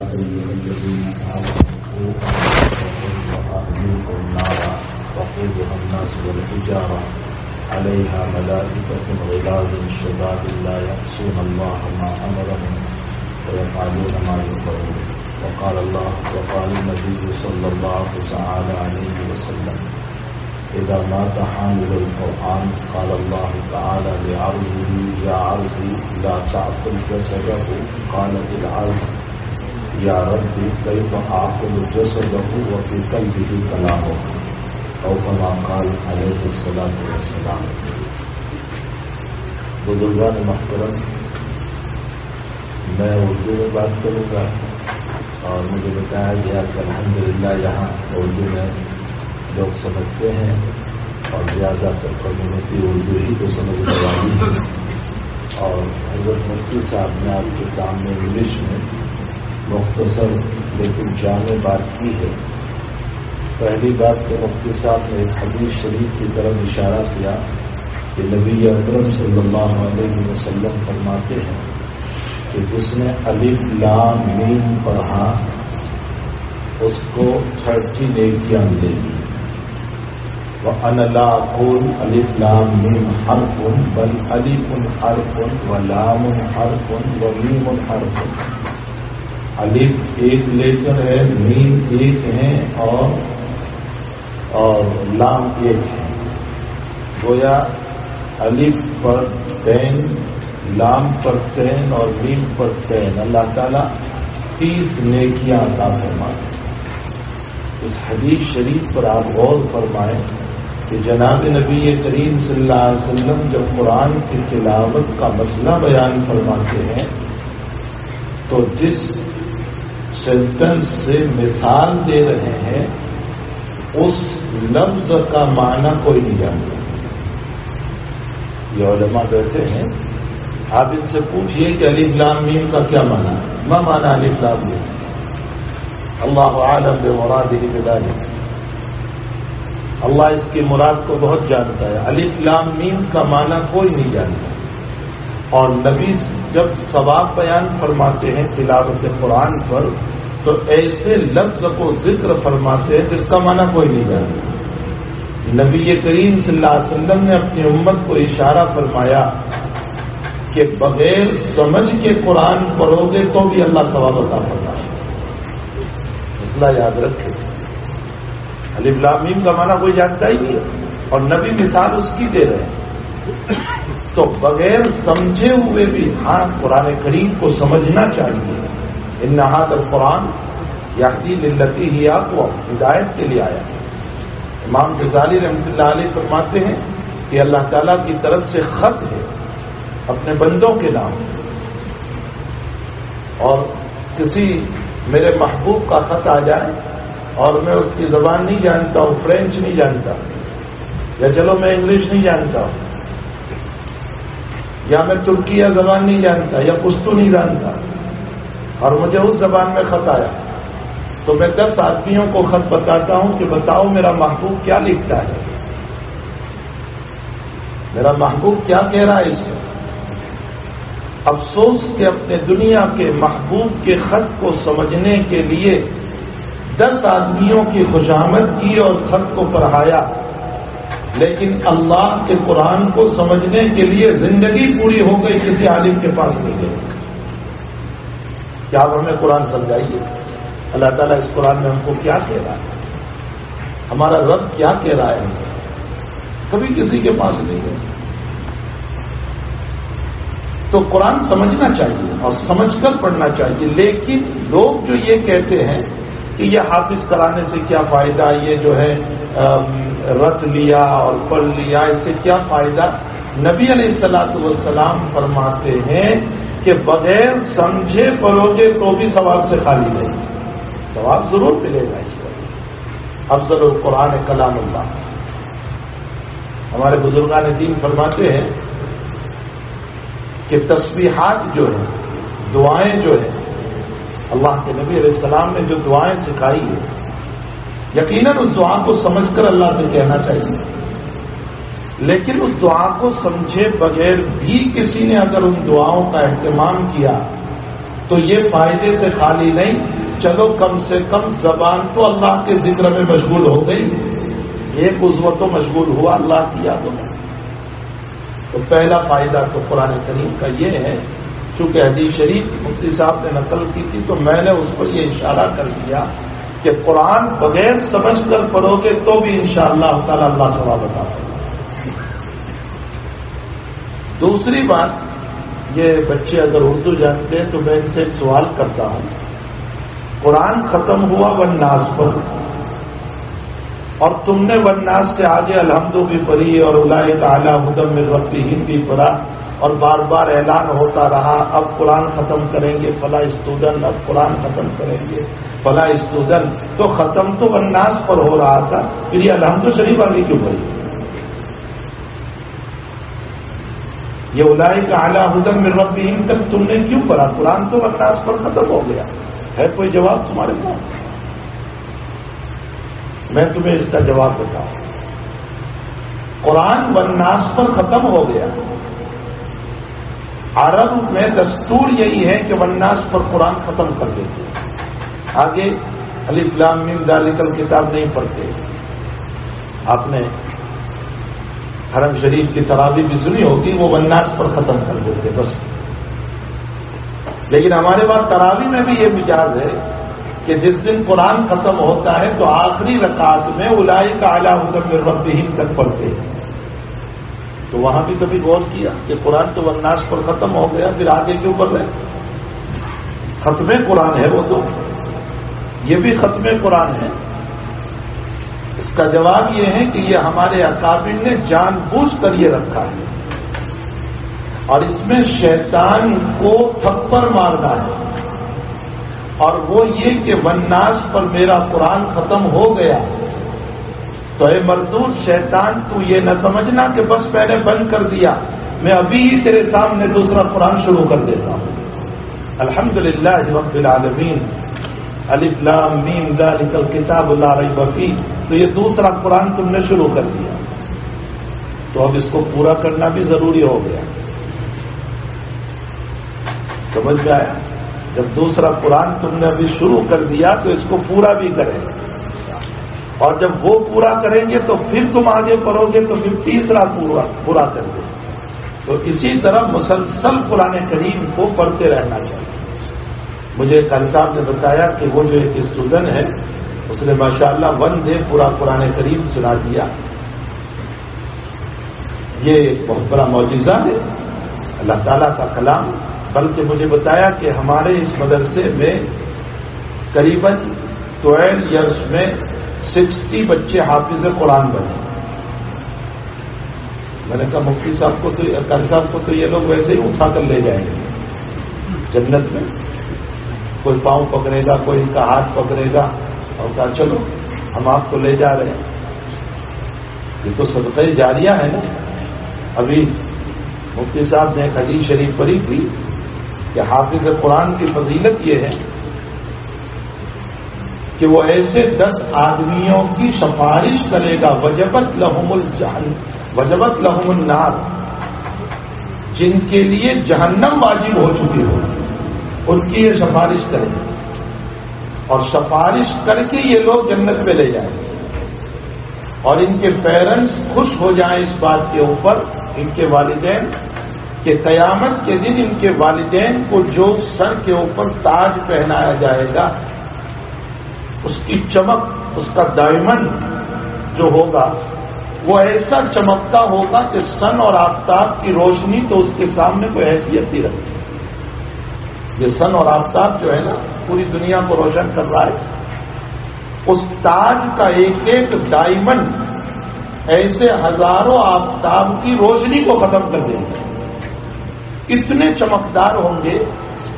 أيها الذين آمنوا وأهليكم نارا وقودها الناس والحجارة عليها ملائكة غلاظ شداد لا يعصون الله ما أمرهم ويفعلون ما يؤمرون. وقال النبي صلى الله تعالى عليه وسلم: إذا مات حامل القرآن قال الله تعالى لعرضه: يا عرضي لا تعقل جسده. قالت العرض: یا رب کیف آخذ جسده وفي قلبه کلامه، او كما قال علیہ الصلاۃ والسلام۔ بزرگان محترم، میں اردو میں بات کروں گا، اور مجھے بتایا گیا کہ الحمدللہ یہاں اردو میں لوگ سمجھتے ہیں اور زیادہ تر کمیونٹی اردو ہی کو سمجھنے والی ہے، اور حضرت مفتی صاحب نے آپ کے سامنے انگلش میں مختصر لیکن جامع بات کی ہے۔ پہلی بات کہ مفتی صاحب نے ایک حدیث شریف کی طرف اشارہ کیا کہ نبی اکرم صلی اللہ علیہ وسلم فرماتے ہیں کہ جس نے الف لام میم پڑھا اس کو 30 نیکیاں ملے گی۔ وَأَنَا لَا أَقُولُ الف لام میم حرف بل الف حرف ولام حرف ومیم حرف۔ الف ایک لیٹر ہے، میم ایک ہے اور لام ایک ہے۔ گویا الف پر 10، لام پر 10 اور میم پر 10، اللہ تعالیٰ 30 نیکیاں عطا فرمائے۔ اس حدیث شریف پر آپ غور فرمائیں کہ جناب نبی کریم صلی اللہ علیہ وسلم جب قرآن کی تلاوت کا مسئلہ بیان فرماتے ہیں تو جس سینٹنس سے مثال دے رہے ہیں اس لفظ کا معنی کوئی نہیں جانتا۔ یہ علماء کہتے ہیں آپ ان سے پوچھئے کہ الف لام میم کا کیا معنی ہے، ما معنی الف لام میم؟ اللہ عالم بمرادہ بذلک، اللہ اس کی مراد کو بہت جانتا ہے۔ الف لام میم کا معنی کوئی نہیں جانتا، اور نبی جب ثواب بیان فرماتے ہیں تلاوت قرآن پر تو ایسے لفظ کو ذکر فرماتے ہیں جس کا معنی کوئی نہیں جانتا۔ نبی کریم صلی اللہ علیہ وسلم نے اپنی امت کو اشارہ فرمایا کہ بغیر سمجھ کے قرآن پڑھو گے تو بھی اللہ ثواب عطا فرمائے۔ مسئلہ یاد رکھے، الف لام میم کا معنی کوئی جانتا ہی نہیں ہے، اور نبی مثال اس کی دے رہے ہیں۔ تو بغیر سمجھے ہوئے بھی ہاں قرآن کریم کو سمجھنا چاہیے۔ ان ھذا القرآن یہدی للتی ہی اقوم، ہدایت کے لیے آیا ہے۔ امام غزالی رحمۃ اللہ علیہ فرماتے ہیں کہ اللہ تعالیٰ کی طرف سے خط ہے اپنے بندوں کے نام، اور کسی میرے محبوب کا خط آ جائے اور میں اس کی زبان نہیں جانتا ہوں، فرینچ نہیں جانتا، یا چلو میں انگلش نہیں جانتا ہوں، یا میں ترکیہ زبان نہیں جانتا، یا پشتو نہیں جانتا، اور مجھے اس زبان میں خط آیا تو میں 10 آدمیوں کو خط بتاتا ہوں کہ بتاؤ میرا محبوب کیا لکھتا ہے، میرا محبوب کیا کہہ رہا ہے اس میں۔ افسوس کہ اپنے دنیا کے محبوب کے خط کو سمجھنے کے لیے 10 آدمیوں کی خوشامد کی اور خط کو پڑھایا، لیکن اللہ کے قرآن کو سمجھنے کے لیے زندگی پوری ہو گئی، کسی عالم کے پاس نہیں گئی۔ کیا آپ ہمیں قرآن سمجھائیے، اللہ تعالیٰ اس قرآن میں ہم کو کیا کہہ رہا ہے، ہمارا رب کیا کہہ رہا ہے، کبھی کسی کے پاس نہیں گئے۔ تو قرآن سمجھنا چاہیے اور سمجھ کر پڑھنا چاہیے، لیکن لوگ جو یہ کہتے ہیں کہ یہ حافظ کرانے سے کیا فائدہ، یہ جو ہے رت لیا اور پڑھ لیا، اس سے کیا فائدہ؟ نبی علیہ الصلوۃ والسلام فرماتے ہیں کہ بغیر سمجھے پڑھو گے تو بھی ثواب سے خالی نہیں، ثواب ضرور ملے گا اس پر۔ افضل القرآن کلام اللہ۔ ہمارے بزرگان دین فرماتے ہیں کہ تسبیحات جو ہیں، دعائیں جو ہیں، اللہ کے نبی علیہ السلام نے جو دعائیں سکھائی ہیں، یقیناً اس دعا کو سمجھ کر اللہ سے کہنا چاہیے، لیکن اس دعا کو سمجھے بغیر بھی کسی نے اگر ان دعاؤں کا اہتمام کیا تو یہ فائدے سے خالی نہیں، چلو کم سے کم زبان تو اللہ کے ذکر میں مشغول ہو گئی، ایک عضو تو مشغول ہوا اللہ کی یادوں میں۔ تو پہلا فائدہ تو قرآن کریم کا یہ ہے، چونکہ حدیث شریف مفتی صاحب نے نقل کی تھی تو میں نے اس پر یہ اشارہ کر دیا کہ قرآن بغیر سمجھ کر پڑھو گے تو بھی انشاءاللہ تعالی اللہ ثواب عطا فرمائے گا۔ دوسری بات، یہ بچے اگر اردو جانتے ہیں تو میں ان سے ایک سوال کرتا ہوں، قرآن ختم ہوا والناس پر، اور تم نے والناس سے آگے الحمد بھی پڑھی اور اولئک علی ھدی من ربہم بھی پڑھا، اور بار بار اعلان ہوتا رہا اب قرآن ختم کریں گے فلاں اسٹوڈنٹ، اب قرآن ختم کریں گے فلاں اسٹوڈنٹ، تو ختم تو والناس پر ہو رہا تھا، پھر یہ الحمد شریف آگے کیوں پڑھی؟ یہ اولئک علی ھدی من ربہم تک تم نے کیوں پڑھا؟ قرآن تو والناس پر ختم ہو گیا ہے، کوئی جواب تمہارے پاس؟ میں تمہیں اس کا جواب بتاؤں، قرآن والناس پر ختم ہو گیا، عرب میں دستور یہی ہے کہ والناس پر قرآن ختم کر دیتے، آگے الف لام میم ذالک الکتاب نہیں پڑھتے۔ آپ نے حرم شریف کی تراویح بھی سنی ہوگی، وہ والناس پر ختم کر دیتے بس۔ لیکن ہمارے پاس تراویح میں بھی یہ مزاج ہے کہ جس دن قرآن ختم ہوتا ہے تو آخری رکعت میں اولئک علی ھدی من ربہم تک پڑھتے ہیں۔ تو وہاں بھی کبھی غور کیا کہ قرآن تو والناس پر ختم ہو گیا، پھر آگے کیوں پڑھ رہے؟ ختم قرآن ہے وہ، تو یہ بھی ختم قرآن ہے۔ اس کا جواب یہ ہے کہ یہ ہمارے اکابر نے جان بوجھ کر یہ رکھا ہے، اور اس میں شیطان کو تھپڑ مارنا ہے، اور وہ یہ کہ والناس پر میرا قرآن ختم ہو گیا، تو اے مردود شیطان تو یہ نہ سمجھنا کہ بس میں نے بند کر دیا، میں ابھی ہی تیرے سامنے دوسرا قرآن شروع کر دیتا ہوں۔ الحمدللہ رب العالمین، الف لام میم ذالک الکتاب لا ریب فیہ، تو یہ دوسرا قرآن تم نے شروع کر دیا، تو اب اس کو پورا کرنا بھی ضروری ہو گیا۔ سمجھ میں آیا؟ جب دوسرا قرآن تم نے ابھی شروع کر دیا تو اس کو پورا بھی کریں، اور جب وہ پورا کریں گے تو پھر تم آگے پڑھو گے تو پھر تیسرا پورا کر دیں۔ تو اسی طرح مسلسل قرآن کریم کو پڑھتے رہنا چاہیے۔ مجھے قاری صاحب نے بتایا کہ وہ جو ایک اسٹوڈنٹ ہے اس نے ماشاءاللہ 1 ڈے پورا قرآن کریم سنا دیا۔ یہ ایک بہت بڑا معجزہ ہے اللہ تعالیٰ کا کلام۔ بلکہ مجھے بتایا کہ ہمارے اس مدرسے میں قریباً 12 ایئرس میں 60 بچے حافظ قرآن بنے۔ میں نے کہا مفتی صاحب کو تو قاری صاحب کو تو یہ لوگ ویسے ہی اٹھا کر لے جائیں گے جنت میں، کوئی پاؤں پکڑے گا، کوئی ان کا ہاتھ پکڑے گا اور کہا چلو ہم آپ کو لے جا رہے ہیں۔ یہ تو صدقہ جاریہ ہے نا۔ ابھی مفتی صاحب نے ایک حدیث شریف پڑھی تھی کہ حافظ قرآن کی فضیلت یہ ہے کہ وہ ایسے 10 آدمیوں کی سفارش کرے گا، وجبت لہم النار، جن کے لیے جہنم واجب ہو چکی ہو، ان کی یہ سفارش کرے گا، اور سفارش کر کے یہ لوگ جنت میں لے جائیں گے، اور ان کے پیرنٹس خوش ہو جائیں اس بات کے اوپر، ان کے والدین، کہ قیامت کے دن ان کے والدین کو جو سر کے اوپر تاج پہنایا جائے گا اس کی چمک، اس کا ڈائمنڈ جو ہوگا وہ ایسا چمکتا ہوگا کہ سن اور آفتاب کی روشنی تو اس کے سامنے کوئی حیثیت نہیں رکھتی۔ یہ سن اور آفتاب جو ہے نا پوری دنیا کو روشن کر رہا ہے، اس تاج کا ایک ایک ڈائمنڈ ایسے ہزاروں آفتاب کی روشنی کو ختم کر دیں گے۔ اتنے چمکدار ہوں گے۔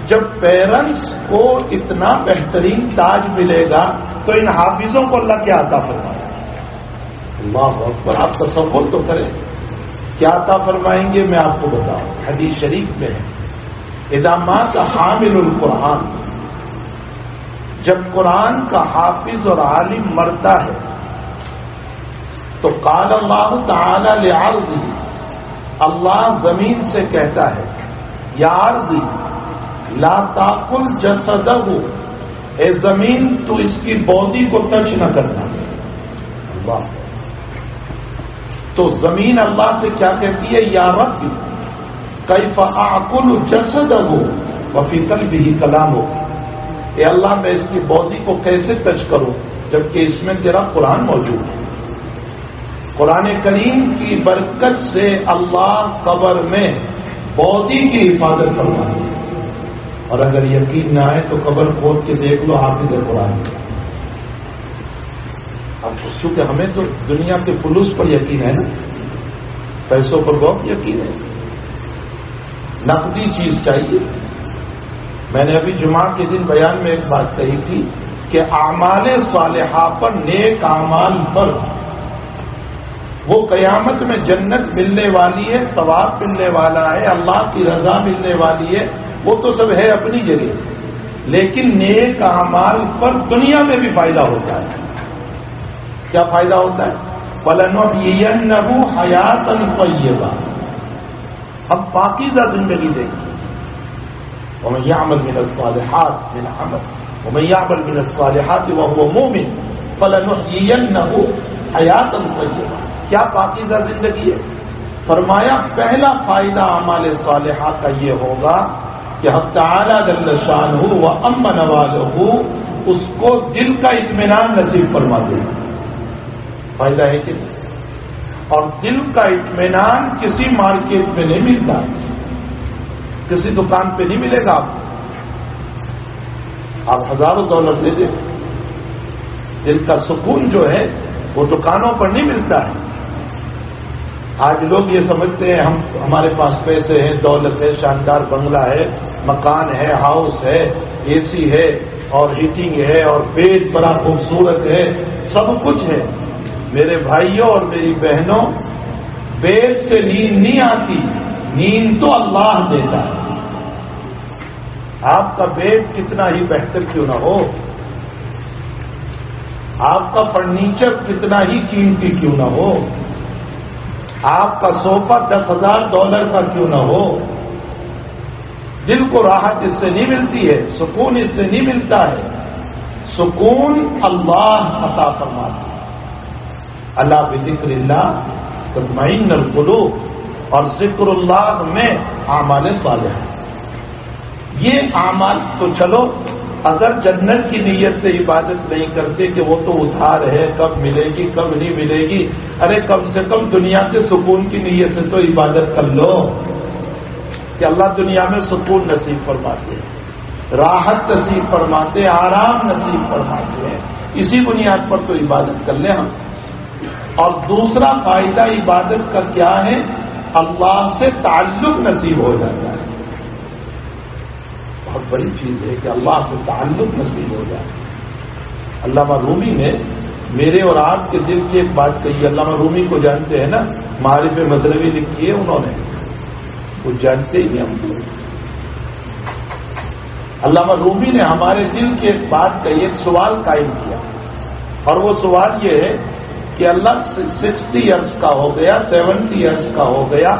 جب پیرنٹس کو اتنا بہترین تاج ملے گا تو ان حافظوں کو اللہ کیا عطا فرمائے گا؟ اللہ اکبر! آپ تصور تو کریں کیا عطا فرمائیں گے، میں آپ کو بتاؤں۔ حدیث شریف میں ہے اذا مات حامل القرآن، جب قرآن کا حافظ اور عالم مرتا ہے تو قال اللہ تعالی لعرضہ، اللہ زمین سے کہتا ہے یا عرضی، لا تاکل جسدہ، اے زمین تو اس کی باڈی کو ٹچ نہ کرنا. اللہ، تو زمین اللہ سے کیا کہتی ہے؟ یا رب کیف اعقل جسدہ وفی قلبہ کلامہ، اے اللہ میں اس کی باڈی کو کیسے ٹچ کروں جبکہ اس میں تیرا قرآن موجود ہے. قرآن کریم کی برکت سے اللہ قبر میں باڈی کی حفاظت فرماتا ہے. اور اگر یقین نہ آئے تو قبر کھود کے دیکھ لو حافظ قرآن. اب چونکہ ہمیں تو دنیا کے فلوس پر یقین ہے نا، پیسوں پر بہت یقین ہے، نقدی چیز چاہیے. میں نے ابھی جمعہ کے دن بیان میں ایک بات کہی تھی کہ اعمال صالحہ پر، نیک اعمال پر وہ قیامت میں جنت ملنے والی ہے، ثواب ملنے والا ہے، اللہ کی رضا ملنے والی ہے، وہ تو سب ہے اپنی جگہ، لیکن نیک اعمال پر دنیا میں بھی فائدہ ہوتا ہے. کیا فائدہ ہوتا ہے؟ وَلَنُحْيِيَنَّهُ حَيَاةً طَيِّبَةً، ہم پاکیزہ زندگی دیں گے. وَمَن يَعْمَلْ مِنَ الصَّالِحَاتِ مِنْ عَمَلٍ وَمَن يَعْمَلْ مِنَ الصَّالِحَاتِ وَهُوَ مُؤْمِنٌ فَلَنُحْيِيَنَّهُ حَيَاةً طَيِّبَةً. کیا پاکیزہ زندگی ہے؟ فرمایا پہلا فائدہ اعمال صالحہ کا یہ ہوگا کہ حق تعالی جل شانہ و عم نوالہ اس کو دل کا اطمینان نصیب فرما دے گا. فائدہ ہے کہ نہیں؟ اور دل کا اطمینان کسی مارکیٹ میں نہیں ملتا، کسی دکان پہ نہیں ملے گا. آپ ہزاروں ڈالر دے دیں، دل کا سکون جو ہے وہ دکانوں پر نہیں ملتا ہے. آج لوگ یہ سمجھتے ہیں ہمارے پاس پیسے ہیں، دولت ہے، شاندار بنگلہ ہے، مکان ہے، ہاؤس ہے، اے سی ہے اور ہیٹنگ ہے اور بیڈ بڑا خوبصورت ہے، سب کچھ ہے. میرے بھائیوں اور میری بہنوں، بیڈ سے نیند نہیں آتی، نیند تو اللہ دیتا ہے. آپ کا بیڈ کتنا ہی بہتر کیوں نہ ہو، آپ کا فرنیچر کتنا ہی قیمتی کیوں نہ ہو، آپ کا صوفہ $10,000 کا کیوں نہ ہو، دل کو راحت اس سے نہیں ملتی ہے، سکون اس سے نہیں ملتا ہے. سکون اللہ عطا فرماتا ہے. اللہ بذکر اللہ تطمئن القلوب، اور ذکر اللہ میں اعمال صالحہ. یہ اعمال تو چلو اگر جنت کی نیت سے عبادت نہیں کرتے کہ وہ تو ادھار ہے، کب ملے گی کب نہیں ملے گی، ارے کم سے کم دنیا کے سکون کی نیت سے تو عبادت کر لو کہ اللہ دنیا میں سکون نصیب فرماتے ہیں، راحت نصیب فرماتے ہیں، آرام نصیب فرماتے ہیں. اسی بنیاد پر تو عبادت کر لیں ہم. اور دوسرا فائدہ عبادت کا کیا ہے؟ اللہ سے تعلق نصیب ہو جاتا ہے. بہت بڑی چیز ہے کہ اللہ سے تعلق نصیب ہو جائے. علامہ رومی نے میرے اور آپ کے دل کی ایک بات کہی. علامہ رومی کو جانتے ہیں نا، معارف مذہبی لکھی ہے انہوں نے، وہ جانتے ہی ہم کو. علامہ رومی نے ہمارے دل کی ایک بات کہی، ایک سوال قائم کیا، اور وہ سوال یہ ہے کہ اللہ 60 ایئرس کا ہو گیا، 70 ایئرس کا ہو گیا،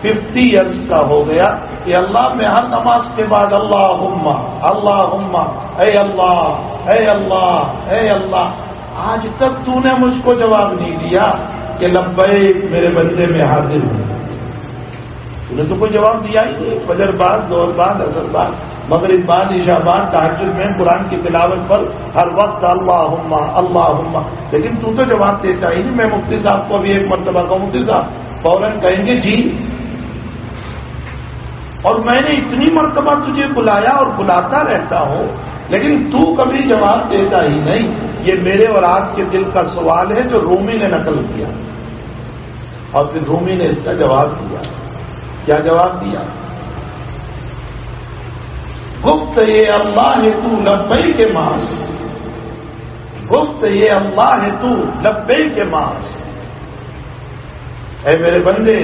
50 ایئرس کا ہو گیا کہ اللہ میں ہر نماز کے بعد اللہم اللہم اے اللہ اے اللہ اے اللہ، آج تک تو نے مجھ کو جواب نہیں دیا کہ لبیک میرے بندے میں حاضر ہوں. تو نے تو کوئی جواب دیا ہی نہیں. فجر بعد، ظہر بعد، عصر بعد، مغرب بعد، عشاء بعد، تہجد میں، قرآن کی تلاوت پر ہر وقت اللہم اللہم، لیکن تو جواب دیتا ہی نہیں. میں مفتی صاحب کو ابھی ایک مرتبہ کہوں، مفتی صاحب فوراً کہیں گے جی، اور میں نے اتنی مرتبہ تجھے بلایا اور بلاتا رہتا ہوں لیکن تو کبھی جواب دیتا ہی نہیں. یہ میرے اور آپ کے دل کا سوال ہے جو رومی نے نقل کیا، اور پھر رومی نے اس کا جواب دیا. کیا جواب دیا؟ گفت یہ اللہ ہے تو لبئی کے ماس، گفت یہ اللہ ہے تو لبئی کے ماس. اے میرے بندے،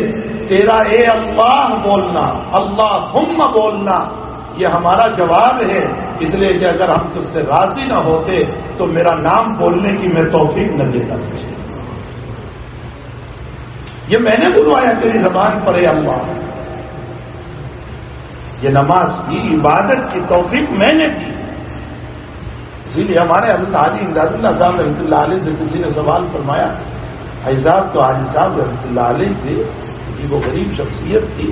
تیرا اے اللہ بولنا، اللہم بولنا، یہ ہمارا جواب ہے. اس لیے کہ اگر ہم تجھ سے راضی نہ ہوتے تو میرا نام بولنے کی میں توفیق نہ دیتا. یہ میں نے بلوایا تیری زبان پر اے اللہ. یہ نماز کی عبادت کی توفیق میں نے دی. اسی لیے ہمارے حضرت حاجی امداد اللہ صاحب رحمۃ اللہ علیہ سے کسی نے سوال فرمایا، حضرت تو حاجی صاحب رحمۃ اللہ علیہ تھے، کسی کو غریب شخصیت تھی،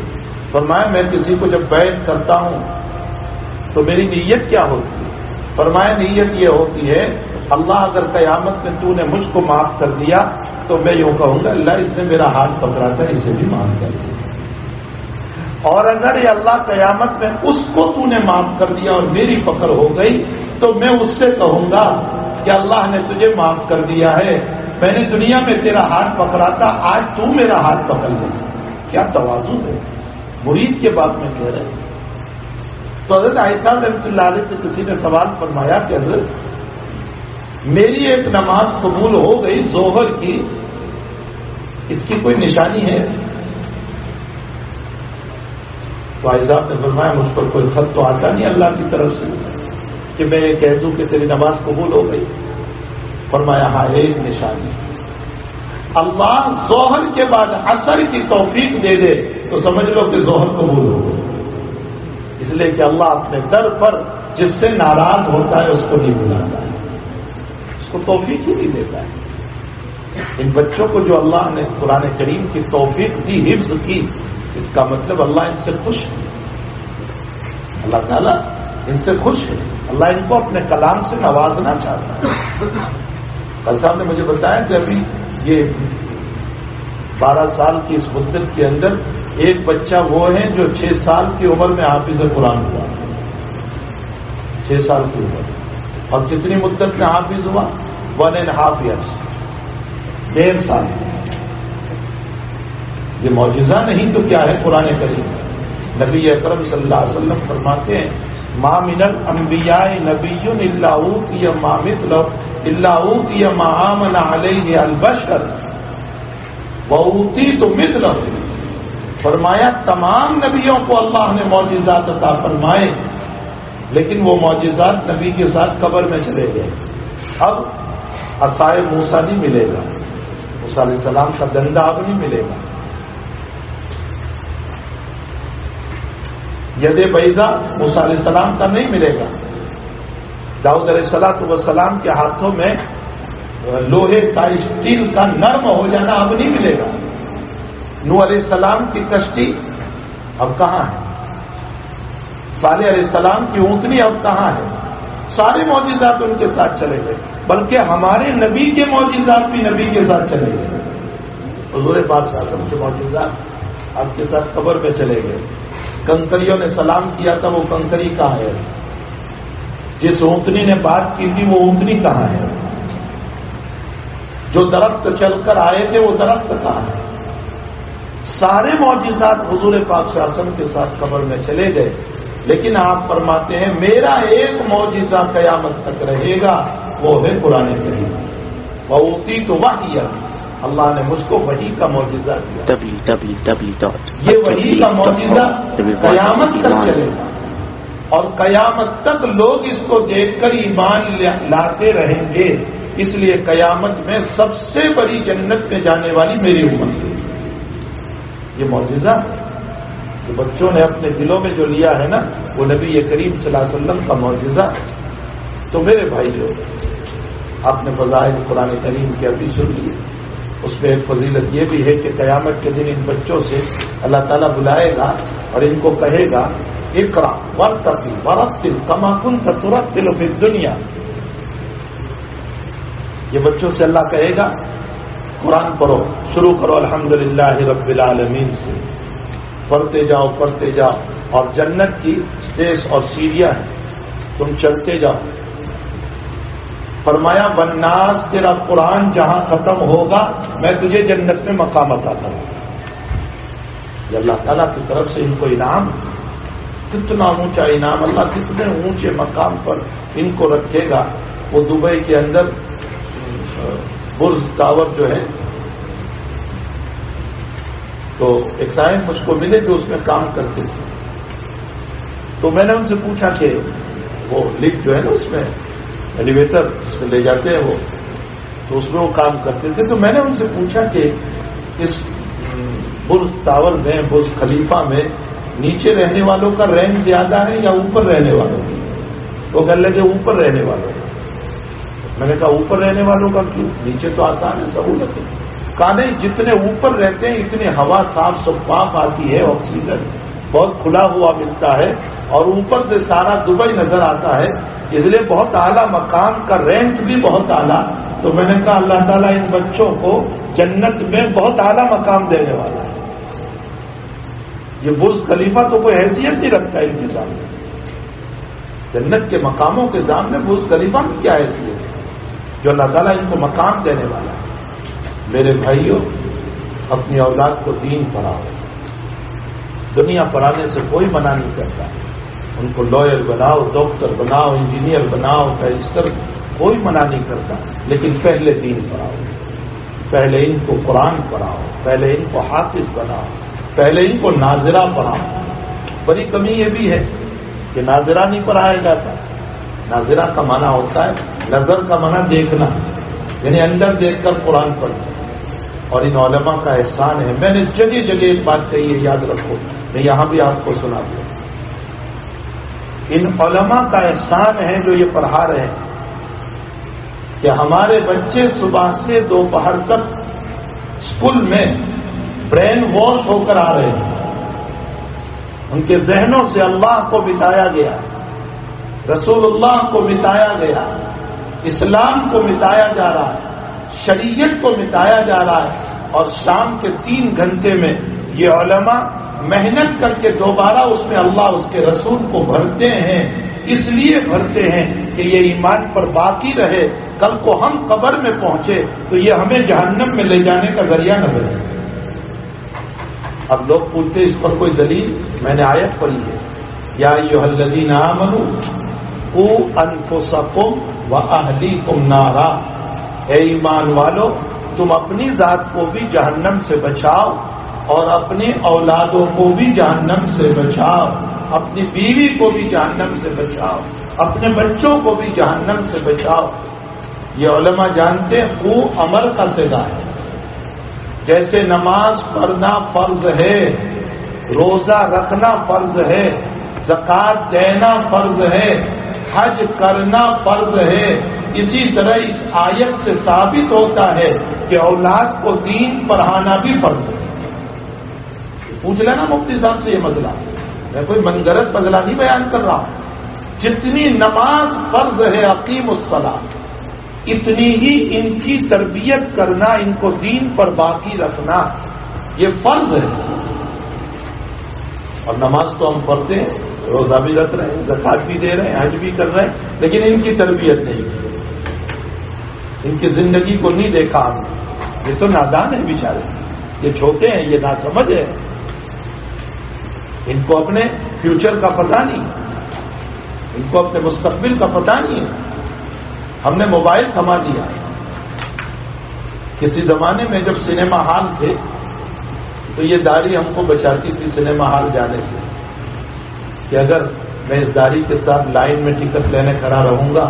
فرمایا میں کسی کو جب بیعت کرتا ہوں تو میری نیت کیا ہوتی ہے؟ فرمایا نیت یہ ہوتی ہے اللہ اگر قیامت میں تو نے مجھ کو معاف کر دیا تو میں یوں کہوں گا اللہ اس نے میرا ہاتھ پکڑا تھا اسے بھی معاف کر دیا، اور اگر یہ اللہ قیامت میں اس کو تو نے معاف کر دیا اور میری پکڑ ہو گئی تو میں اس سے کہوں گا کہ اللہ نے تجھے معاف کر دیا ہے، میں نے دنیا میں تیرا ہاتھ پکڑا تھا، آج تو میرا ہاتھ پکڑ لے. کیا تواضع ہے مرید کے بات میں کہہ رہے ہیں. تو حضرت عائشہ رحمۃ اللہ علیہ سے کسی نے سوال فرمایا کہ حضرت میری ایک نماز قبول ہو گئی ظہر کی، اس کی کوئی نشانی ہے؟ تو عائشہ نے فرمایا مجھ پر کوئی خط تو آتا نہیں اللہ کی طرف سے کہ میں یہ کہہ دوں کہ تیری نماز قبول ہو گئی. فرمایا ہاں ایک نشانی، اللہ ظہر کے بعد عصر کی توفیق دے دے تو سمجھ لو کہ ظہر قبول ہو گئی. اس لیے کہ اللہ اپنے در پر جس سے ناراض ہوتا ہے اس کو نہیں بلاتا ہے، اس کو توفیق ہی نہیں دیتا ہے. ان بچوں کو جو اللہ نے قرآن کریم کی توفیق دی، حفظ کی، اس کا مطلب اللہ ان سے خوش ہے، اللہ تعالیٰ ان سے خوش ہے، اللہ ان کو اپنے کلام سے نوازنا چاہتا ہے. کل صاحب نے مجھے بتایا کہ ابھی یہ 12 سال کی اس مدت کے اندر ایک بچہ وہ ہے جو 6 سال کی عمر میں حافظ قرآن ہوا، 6 سال کی عمر، اور کتنی مدت میں حافظ ہوا؟ 1.5 years، 1.5 سال. یہ معجزہ نہیں تو کیا ہے قرآن کریم. نبی اکرم صلی اللہ علیہ وسلم فرماتے ہیں ما من الانبیاء نبی الا اوتی ما مثلہ الا اوتی ما آمن علیہ البشر واوتیت مثلہ. فرمایا تمام نبیوں کو اللہ نے معجزات عطا فرمائے لیکن وہ معجزات نبی کے ساتھ قبر میں چلے گئے. اب عصائے موسیٰ نہیں ملے گا، موسیٰ علیہ السلام کا ڈنڈا اب نہیں ملے گا، ید بیضا موسیٰ علیہ السلام کا نہیں ملے گا، داؤد علیہ السلام کے ہاتھوں میں لوہے کا اسٹیل کا نرم ہو جانا اب نہیں ملے گا. نوح علیہ السلام کی کشتی اب کہاں ہے؟ صالح علیہ السلام کی اونٹنی اب کہاں ہے؟ سارے معجزات ان کے ساتھ چلے گئے، بلکہ ہمارے نبی کے معجزات بھی نبی کے ساتھ چلے گئے. حضور پاک صلی اللہ علیہ وسلم کے معجزات آپ کے ساتھ قبر پہ چلے گئے. کنکریوں نے سلام کیا تھا، وہ کنکری کہاں ہے؟ جس اونٹنی نے بات کی تھی وہ اونٹنی کہاں ہے؟ جو درخت چل کر آئے تھے وہ درخت کہاں ہے؟ سارے معجزات حضور پاک صلی اللہ علیہ وسلم کے ساتھ قبر میں چلے گئے، لیکن آپ فرماتے ہیں میرا ایک معجزہ قیامت تک رہے گا، وہ ہے قرآن کریم. وَأُوتِيتُ وَحْيًا، اللہ نے مجھ کو وحی کا معجزہ دیا. یہ وحی کا معجزہ قیامت تک چلے گا، اور قیامت تک لوگ اس کو دیکھ کر ایمان لاتے رہیں گے. اس لیے قیامت میں سب سے بڑی جنت میں جانے والی میری امت ہے. یہ معجزہ جو بچوں نے اپنے دلوں میں جو لیا ہے نا، وہ نبی کریم صلی اللہ علیہ وسلم کا معجزہ. تو میرے بھائی جو آپ نے فضائل قرآن کریم کی ابھی سن لی، اس میں ایک فضیلت یہ بھی ہے کہ قیامت کے دن ان بچوں سے اللہ تعالیٰ بلائے گا اور ان کو کہے گا اقرا ورتقی ورتل کما کنت ترتل فی الدنیا. یہ بچوں سے اللہ کہے گا قرآن پڑھو، شروع کرو الحمدللہ رب العالمین سے، پڑھتے جاؤ پڑھتے جاؤ، اور جنت کی اسٹیج اور سیڑھیاں ہیں، تم چڑھتے جاؤ. فرمایا والناس، تیرا قرآن جہاں ختم ہوگا میں تجھے جنت میں مقام عطا کروں. یہ اللہ تعالیٰ کی طرف سے ان کو انعام، کتنا اونچا انعام، اللہ کتنے اونچے مقام پر ان کو رکھے گا. وہ دبئی کے اندر برج ٹاور جو ہے، تو ایک صاحب مجھ کو ملے جو اس میں کام کرتے تھے. تو میں نے ان سے پوچھا کہ وہ لفٹ جو ہے نا، اس میں ایلیویٹر اس میں لے جاتے ہیں وہ، تو اس میں وہ کام کرتے تھے. تو میں نے ان سے پوچھا کہ اس برج ٹاور میں، برج خلیفہ میں نیچے رہنے والوں کا رینک زیادہ ہے یا اوپر رہنے والوں کی؟ وہ کہنے لگے اوپر رہنے والوں کا۔ میں نے کہا اوپر رہنے والوں کا کیوں؟ نیچے تو آسان ہے، سہولت ہے۔ کہا نہیں، جتنے اوپر رہتے ہیں اتنی ہوا صاف شفاف آتی ہے، آکسیجن بہت کھلا ہوا ملتا ہے، اور اوپر سے سارا دبئی نظر آتا ہے، اس لیے بہت اعلیٰ مقام کا رینک بھی بہت اعلیٰ۔ تو میں نے کہا اللہ تعالیٰ ان بچوں کو جنت میں بہت اعلیٰ مقام دینے والا ہے۔ یہ برج خلیفہ تو کوئی حیثیت نہیں رکھتا ان کے سامنے، جنت کے مقاموں کے سامنے برج خلیفہ میں کیا حیثیت ہے، جو اللہ تعالیٰ ان کو مقام دینے والا ہے۔ میرے بھائیوں، اپنی اولاد کو دین پڑھاؤ، دنیا پڑھانے سے کوئی منع نہیں کرتا، ان کو لائر بناؤ، ڈاکٹر بناؤ، انجینئر بناؤ، بیرسٹر، کوئی منع نہیں کرتا، لیکن پہلے دین پڑھاؤ، پہلے ان کو قرآن پڑھاؤ، پہلے ان کو حافظ بناؤ، پہلے ان کو ناظرہ پڑھاؤ۔ بڑی کمی یہ بھی ہے کہ ناظرہ نہیں پڑھایا جاتا۔ ناظرہ کا معنی ہوتا ہے، نظر کا معنی دیکھنا، یعنی اندر دیکھ کر قرآن پڑھنا۔ اور ان علماء کا احسان ہے، میں نے جگہ جگہ ایک بات کہی ہے، یاد رکھو، میں یہاں بھی آپ کو سنا دوں۔ ان علماء کا احسان ہے جو یہ پڑھا رہے ہیں کہ ہمارے بچے صبح سے دوپہر تک اسکول میں برین واش ہو کر آ رہے ہیں، ان کے ذہنوں سے اللہ کو مٹایا گیا، رسول اللہ کو مٹایا گیا، اسلام کو مٹایا جا رہا ہے، شریعت کو مٹایا جا رہا ہے، اور شام کے 3 گھنٹے میں یہ علماء محنت کر کے دوبارہ اس میں اللہ اس کے رسول کو بھرتے ہیں، اس لیے بھرتے ہیں کہ یہ ایمان پر باقی رہے، کل کو ہم قبر میں پہنچے تو یہ ہمیں جہنم میں لے جانے کا ذریعہ نہ بنے۔ اب لوگ پوچھتے اس پر کوئی دلیل؟ میں نے آیت پڑھی ہے، یا ایھا الذین آمنوا قوا انفسکم واہلیکم نارا، اے ایمان والو تم اپنی ذات کو بھی جہنم سے بچاؤ اور اپنی اولادوں کو بھی جہنم سے بچاؤ، اپنی بیوی کو بھی جہنم سے بچاؤ، اپنے بچوں کو بھی جہنم سے بچاؤ۔ یہ علماء جانتے ہیں قو امر کا صیغہ ہے، جیسے نماز پڑھنا فرض ہے، روزہ رکھنا فرض ہے، زکوٰۃ دینا فرض ہے، حج کرنا فرض ہے، اسی طرح اس آیت سے ثابت ہوتا ہے کہ اولاد کو دین پڑھانا بھی فرض ہے۔ پوچھ لینا مفتی صاحب سے یہ مسئلہ، میں کوئی منگرت مسئلہ نہیں بیان کر رہا ہوں۔ جتنی نماز فرض ہے اقیم الصلاۃ، اتنی ہی ان کی تربیت کرنا، ان کو دین پر باقی رکھنا یہ فرض ہے۔ اور نماز تو ہم پڑھتے ہیں، روزہ بھی رکھ رہے ہیں، زکوٰۃ بھی دے رہے ہیں، حج بھی کر رہے ہیں، لیکن ان کی تربیت نہیں کی، ان کی زندگی کو نہیں دیکھا ہم نے۔ یہ تو نادان ہے بیچارے، یہ چھوٹے ہیں، یہ ناسمجھ ہے، ان کو اپنے فیوچر کا پتہ نہیں، ان کو اپنے مستقبل کا پتہ نہیں ہے۔ ہم نے موبائل تھما دیا۔ کسی زمانے میں جب سنیما ہال تھے تو یہ داڑھی ہم کو بچاتی تھی سنیما ہال جانے سے، کہ اگر میں اس داڑھی کے ساتھ لائن میں ٹکٹ لینے کھڑا رہوں گا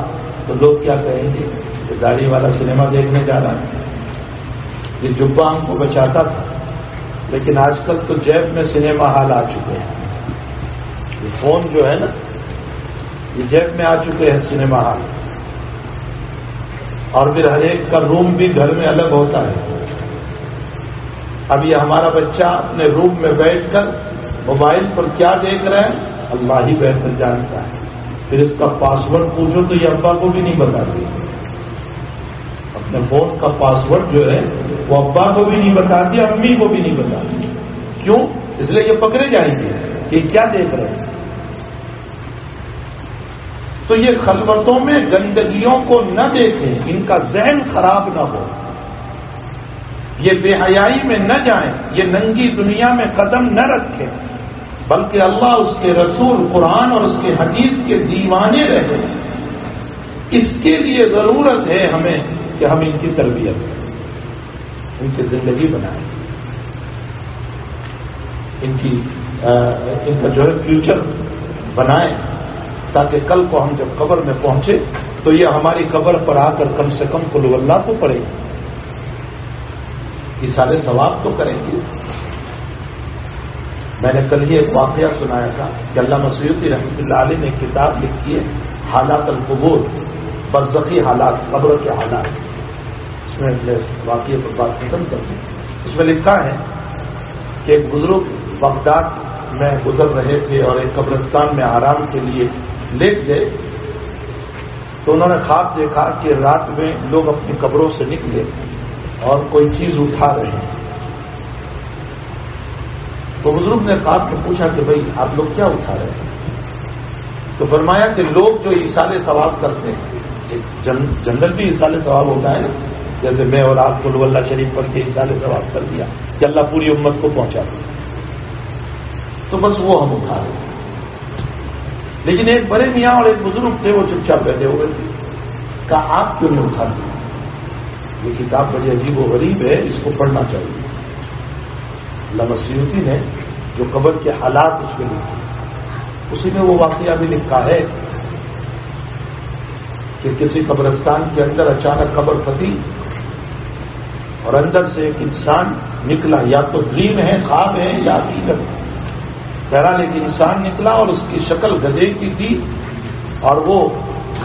تو لوگ کیا کہیں گے کہ داڑھی والا سنیما دیکھنے جا رہا ہے۔ یہ جبہ ہم کو بچاتا تھا، لیکن آج کل تو جیب میں سنیما ہال آ چکے ہیں، یہ فون جو ہے نا یہ جیب میں آ چکے ہیں سنیما ہال، اور پھر ہر ایک کا روم بھی گھر میں الگ ہوتا ہے۔ اب یہ ہمارا بچہ اپنے روم میں بیٹھ کر موبائل پر کیا دیکھ رہا ہے اللہ ہی بہتر جانتا ہے، پھر اس کا پاسورڈ پوچھو تو یہ ابا کو بھی نہیں بتاتی، اپنے فون کا پاسورڈ جو ہے وہ ابا کو بھی نہیں بتاتی، امی کو بھی نہیں بتاتی۔ کیوں؟ اس لیے یہ پکڑے جائیں گے کہ کیا دیکھ رہے ہیں۔ تو یہ خلوتوں میں گندگیوں کو نہ دیکھیں، ان کا ذہن خراب نہ ہو، یہ بے حیائی میں نہ جائیں، یہ ننگی دنیا میں قدم نہ رکھیں، بلکہ اللہ اس کے رسول قرآن اور اس کے حدیث کے دیوانے رہیں۔ اس کے لیے ضرورت ہے ہمیں کہ ہم ان کی تربیت کریں، ان کی زندگی بنائیں، ان کا جو ہے فیوچر بنائیں، تاکہ کل کو ہم جب قبر میں پہنچے تو یہ ہماری قبر پر آ کر کم سے کم قل اللہ تو پڑھے، یہ سارے ثواب تو کریں گے۔ میں نے کل ہی ایک واقعہ سنایا تھا کہ علامہ سیوطی رحمۃ اللہ علیہ نے ایک کتاب لکھی ہے حالات القبور، برزخی حالات، قبر کے حالات. اس میں واقعے پر بات ختم کر دوں. اس میں لکھا ہے کہ ایک بزرگ بغداد میں گزر رہے تھے اور ایک قبرستان میں آرام کے لیے لیٹ گئے تو انہوں نے خواب دیکھا کہ رات میں لوگ اپنی قبروں سے نکلے اور کوئی چیز اٹھا رہے ہیں. تو بزرگ نے خواب میں پوچھا کہ بھائی آپ لوگ کیا اٹھا رہے ہیں؟ تو فرمایا کہ لوگ جو ایصال ثواب کرتے ہیں، جنرل بھی ایصال ثواب ہوتا ہے نا، جیسے میں اور آپ کو اللہ شریف پڑھ کے ایصال ثواب کر دیا کہ اللہ پوری امت کو پہنچا دیا، تو بس وہ ہم اٹھا رہے ہیں. لیکن ایک بڑے میاں اور ایک بزرگ تھے، وہ چپ چاپ بیٹھے ہوئے تھے. کہا آپ کیوں نہیں اٹھاتے؟ یہ کتاب بڑی عجیب و غریب ہے، اس کو پڑھنا چاہیے. علامہ سیوطی نے جو قبر کے حالات اس میں لکھے، اسی میں وہ واقعہ بھی لکھا ہے کہ کسی قبرستان کے اندر اچانک قبر پھٹی اور اندر سے ایک انسان نکلا. یا تو ڈریم ہے، خواب ہے، یا حقیقت. بہرحال ایک انسان نکلا اور اس کی شکل گدھے کی تھی اور وہ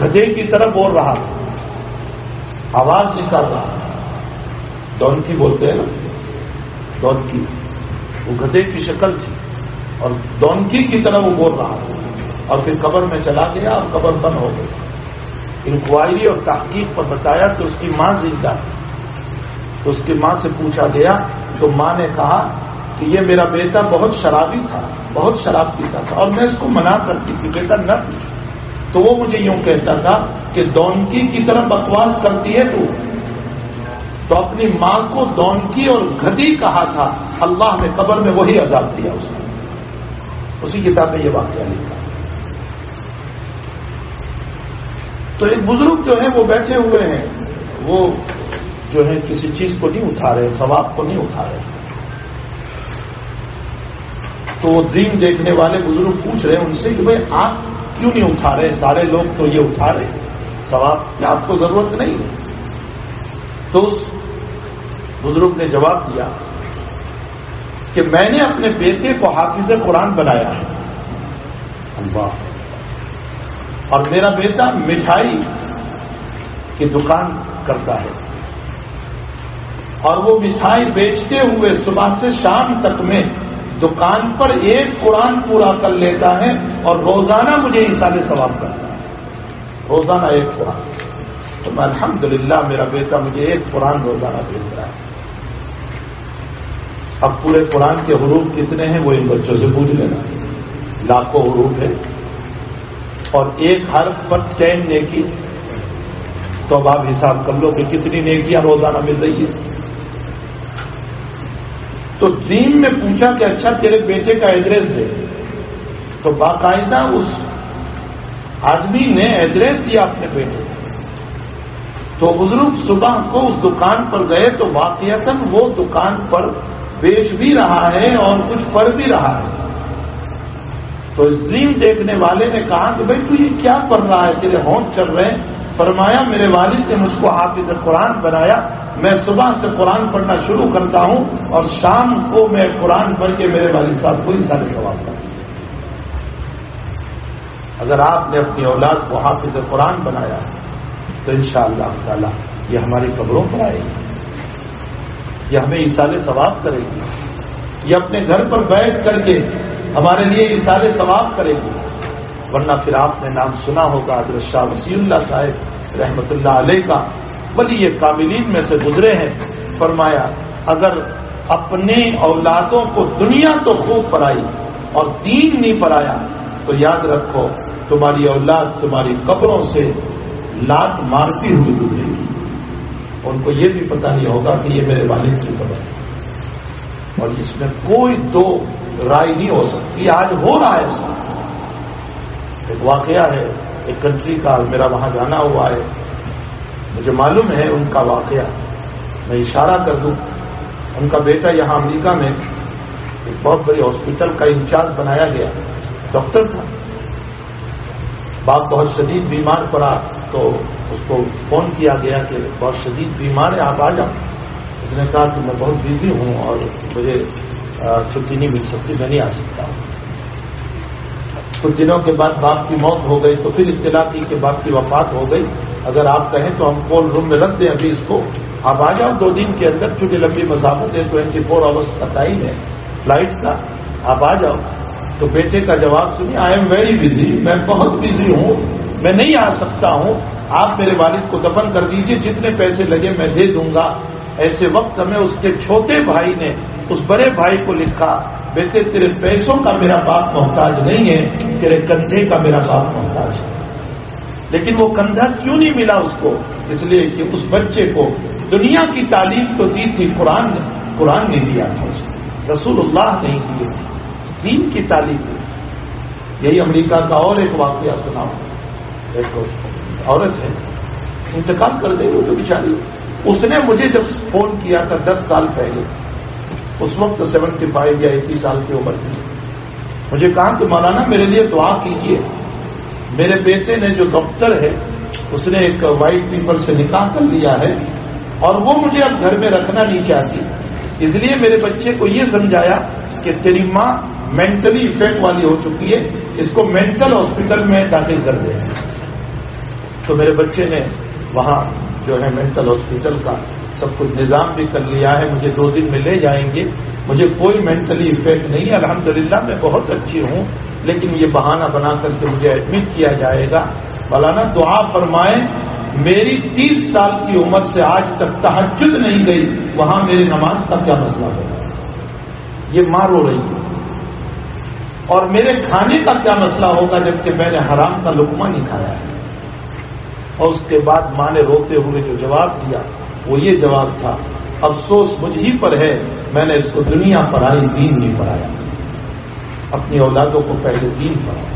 گدھے کی طرف بول رہا تھا، آواز نکال رہا. ڈونکی بولتے ہیں نا، ڈونکی، وہ گدھے کی شکل تھی اور ڈونکی کی طرح وہ بول رہا تھا. اور پھر قبر میں چلا گیا اور قبر بند ہو گئی. انکوائری اور تحقیق پر بتایا کہ اس کی ماں زندہ ہے. تو اس کی ماں سے پوچھا گیا تو ماں نے کہا کہ یہ میرا بیٹا بہت شرابی تھا، بہت شراب پیتا تھا اور میں اس کو منع کرتی تھی بیٹا نہ پی. تو وہ مجھے یوں کہتا تھا کہ ڈونکی کی طرح بکواس کرتی ہے تو اپنی ماں کو ڈونکی اور گدھی کہا تھا. اللہ نے قبر میں وہی عذاب دیا اس کو. اسی کتاب میں یہ واقعہ لکھا. تو ایک بزرگ جو ہے وہ بیٹھے ہوئے ہیں، وہ جو ہے کسی چیز کو نہیں اٹھا رہے، ثواب کو نہیں اٹھا رہے. تو وہ ڈریم دیکھنے والے بزرگ پوچھ رہے ہیں ان سے کہ بھائی آپ کیوں نہیں اٹھا رہے؟ سارے لوگ تو یہ اٹھا رہے ثواب کی، آپ کو ضرورت نہیں ہے. تو اس بزرگ نے جواب دیا کہ میں نے اپنے بیٹے کو حافظ قرآن بنایا ہے. اللہ. اور میرا بیٹا مٹھائی کی دکان کرتا ہے اور وہ مٹھائی بیچتے ہوئے صبح سے شام تک میں دکان پر ایک قرآن پورا کر لیتا ہے اور روزانہ مجھے ایصال ثواب کرتا ہے. روزانہ ایک قرآن. تو میں الحمدللہ میرا بیٹا مجھے ایک قرآن روزانہ بھیج رہا ہے. اب پورے قرآن کے حروف کتنے ہیں وہ ان بچوں سے پوچھ لینا. لاکھوں حروف ہے اور ایک حرف پر 10 نیکی. تو اب آپ حساب کر لو کہ کتنی نیکیاں روزانہ مل رہی ہے. تو دین میں پوچھا کہ اچھا تیرے بیٹے کا ایڈریس دے. تو باقاعدہ اس آدمی نے ایڈریس دیا اپنے بیٹے. تو بزرگ صبح کو اس دکان پر گئے تو واقعتاً وہ دکان پر بیچ بھی رہا ہے اور کچھ پڑھ بھی رہا ہے. تو اس دین دیکھنے والے نے کہا کہ بھائی تو یہ کیا پڑھ رہا ہے، تیرے ہونٹ چل رہے ہیں. فرمایا میرے والد نے مجھ کو حافظ قرآن بنایا. میں صبح سے قرآن پڑھنا شروع کرتا ہوں اور شام کو میں قرآن پڑھ کے میرے والد صاحب کو انسان ثواب کرتا ہوں. اگر آپ نے اپنی اولاد کو حافظ قرآن بنایا تو انشاءاللہ تعالی یہ ہماری قبروں پر آئے گی، یہ ہمیں ایصال ثواب کرے گی، یہ اپنے گھر پر بیٹھ کر کے ہمارے لیے ایصال ثواب کرے گی. ورنہ پھر آپ نے نام سنا ہوگا حضرت شاہ وسیع اللہ صاحب رحمۃ اللہ علیہ کا، ولی یہ کاملین میں سے گزرے ہیں. فرمایا اگر اپنے اولادوں کو دنیا تو خوب پڑھائی اور دین نہیں پڑھایا تو یاد رکھو تمہاری اولاد تمہاری قبروں سے لات مارتی ہوئی گزرے گی. ان کو یہ بھی پتہ نہیں ہوگا کہ یہ میرے والد کی قبر ہے. اور اس میں کوئی دو رائے نہیں ہو سکتی. آج ہو رہا ہے. ایک واقعہ ہے ایک کنٹری کا، میرا وہاں جانا ہوا ہے، مجھے معلوم ہے ان کا واقعہ. میں اشارہ کر دوں، ان کا بیٹا یہاں امریکہ میں ایک بہت بڑی ہاسپٹل کا انچارج بنایا گیا، ڈاکٹر تھا. باپ بہت شدید بیمار پڑا تو اس کو فون کیا گیا کہ بہت شدید بیمار ہے، آپ آ جاؤ. اس نے کہا کہ میں بہت بزی ہوں اور مجھے چھٹی نہیں مل سکتی، میں نہیں آ سکتا ہوں۔ کچھ دنوں کے بعد باپ کی موت ہو گئی تو پھر اطلاع کی کہ باپ کی وفات ہو گئی، اگر آپ کہیں تو ہم کول روم میں رکھ دیں ابھی اس کو، آپ آ جاؤ 2 دن کے اندر، چونکہ لمبی مسافت ہے، 24 آورس کا ٹائم ہے فلائٹ کا، آپ آ جاؤ۔ تو بیٹے کا جواب سنیے، آئی ایم ویری بزی، میں بہت بزی ہوں، میں نہیں آ سکتا ہوں، آپ میرے والد کو دفن کر دیجیے، جتنے پیسے لگے میں دے دوں گا۔ ایسے وقت میں اس کے چھوٹے بھائی نے اس بڑے بھائی کو لکھا، بیٹے تیرے پیسوں کا میرا باپ محتاج نہیں ہے، تیرے کندھے کا میرا باپ محتاج ہے۔ لیکن وہ کندھا کیوں نہیں ملا اس کو؟ اس لیے کہ اس بچے کو دنیا کی تعلیم تو دی تھی، قرآن نے دیا تھا اس کو، رسول اللہ نہیں دیے تھے، دین کی تعلیم دی۔ یہی امریکہ کا اور ایک واقعہ سناؤ، ایک عورت ہے انتقال کر گئی وہ تو بیچاری، اس نے مجھے جب فون کیا تھا 10 سال پہلے، اس وقت 75 یا 80 سال کی عمر تھی، مجھے کہا کہ مولانا میرے لیے دعا کیجیے، میرے بیٹے نے جو ڈاکٹر ہے اس نے ایک وائٹ پیپر سے نکاح کر لیا ہے اور وہ مجھے اب گھر میں رکھنا نہیں چاہتی، اس لیے میرے بچے کو یہ سمجھایا کہ تیری ماں مینٹلی افیکٹ والی ہو چکی ہے، اس کو مینٹل ہاسپٹل میں داخل کر دیں۔ تو میرے بچے نے وہاں جو ہے مینٹل ہاسپٹل کا سب کچھ نظام بھی کر لیا ہے، مجھے 2 دن میں لے جائیں گے، مجھے کوئی مینٹلی افیکٹ نہیں ہے، الحمدللہ میں بہت اچھی ہوں، لیکن یہ بہانہ بنا کر کے مجھے ایڈمٹ کیا جائے گا۔ مولانا دعا فرمائیں، میری 30 سال کی عمر سے آج تک تہجد نہیں گئی، وہاں میری نماز کا کیا مسئلہ ہوگا؟ یہ ماں رو رہی ہے، اور میرے کھانے کا کیا مسئلہ ہوگا جبکہ میں نے حرام کا لقمہ نہیں کھایا ہے؟ اور اس کے بعد ماں نے روتے ہوئے جو جواب دیا وہ یہ جواب تھا، افسوس مجھ ہی پر ہے، میں نے اس کو دنیا پڑھائی، دین نہیں پڑھایا، اپنی اولادوں کو پہلے دین پڑھاؤ،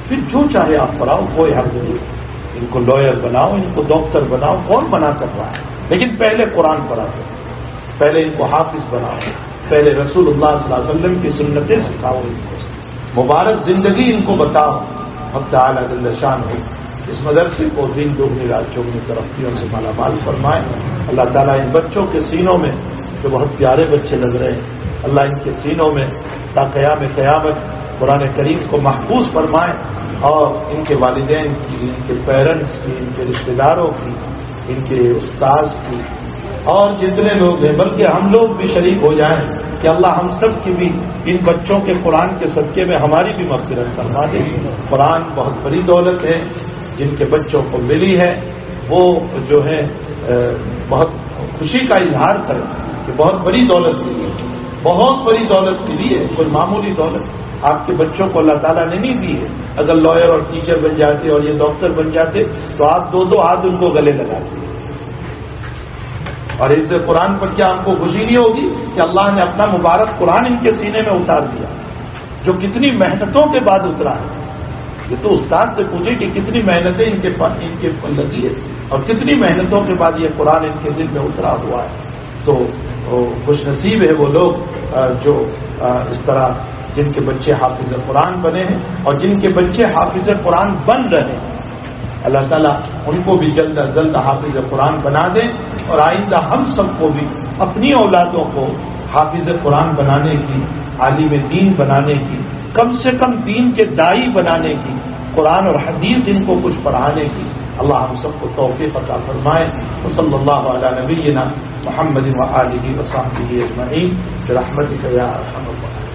پھر جو چاہے آپ پڑھاؤ، کوئی حرج نہیں، ان کو لائر بناؤ، ان کو ڈاکٹر بناؤ، کون بنا کر رہا ہے، لیکن پہلے قرآن پڑھا دو، پہلے ان کو حافظ بناؤ، پہلے رسول اللہ صلی اللہ علیہ وسلم کی سنتیں سکھاؤ، ان کو مبارک زندگی ان کو بتاؤ، اب تعالیٰ جل شان ہو اس مدرسے کو دین دوگنی رات چوگنی ترقیوں سے مالا مال فرمائے۔ اللہ تعالیٰ ان بچوں کے سینوں میں جو بہت پیارے بچے لگ رہے ہیں، اللہ ان کے سینوں میں تا قیام قیامت قرآن کریم کو محفوظ فرمائے، اور ان کے والدین کی، ان کے پیرنٹس کی، ان کے رشتہ داروں کی، ان کے استاذ کی، اور جتنے لوگ ہیں بلکہ ہم لوگ بھی شریک ہو جائیں کہ اللہ ہم سب کی بھی ان بچوں کے قرآن کے صدقے میں ہماری بھی مغفرت فرما دے۔ قرآن بہت بڑی دولت ہے، جن کے بچوں کو ملی ہے وہ جو ہے بہت خوشی کا اظہار کریں کہ بہت بڑی دولت ملی ہے، بہت بڑی دولت ملی ہے، کوئی معمولی دولت آپ کے بچوں کو اللہ تعالیٰ نے نہیں دی ہے۔ اگر لائر اور ٹیچر بن جاتے اور یہ ڈاکٹر بن جاتے تو آپ 2 ہاتھ ان کو گلے لگاتے۔ اور اس قرآن پر کیا ہم کو خوشی نہیں ہوگی کہ اللہ نے اپنا مبارک قرآن ان کے سینے میں اتار دیا، جو کتنی محنتوں کے بعد اترا ہے؟ یہ تو استاد سے پوچھے کہ کتنی محنتیں ان کے لگی ہے اور کتنی محنتوں کے بعد یہ قرآن ان کے دل میں اترا ہوا ہے۔ تو خوش نصیب ہے وہ لوگ جو اس طرح جن کے بچے حافظ قرآن بنے ہیں اور جن کے بچے حافظ قرآن بن رہے ہیں۔ اللہ تعالیٰ ان کو بھی جلد از جلد حافظ قرآن بنا دیں، اور آئندہ ہم سب کو بھی اپنی اولادوں کو حافظ قرآن بنانے کی، عالم دین بنانے کی، کم سے کم دین کے داعی بنانے کی، قرآن اور حدیث ان کو کچھ پڑھانے کی اللہ ہم سب کو توفیق عطا فرمائے۔ وصلی اللہ علی نبینا محمد وآلہ وصحبہ اجمعین برحمتک یا ارحم الراحمین۔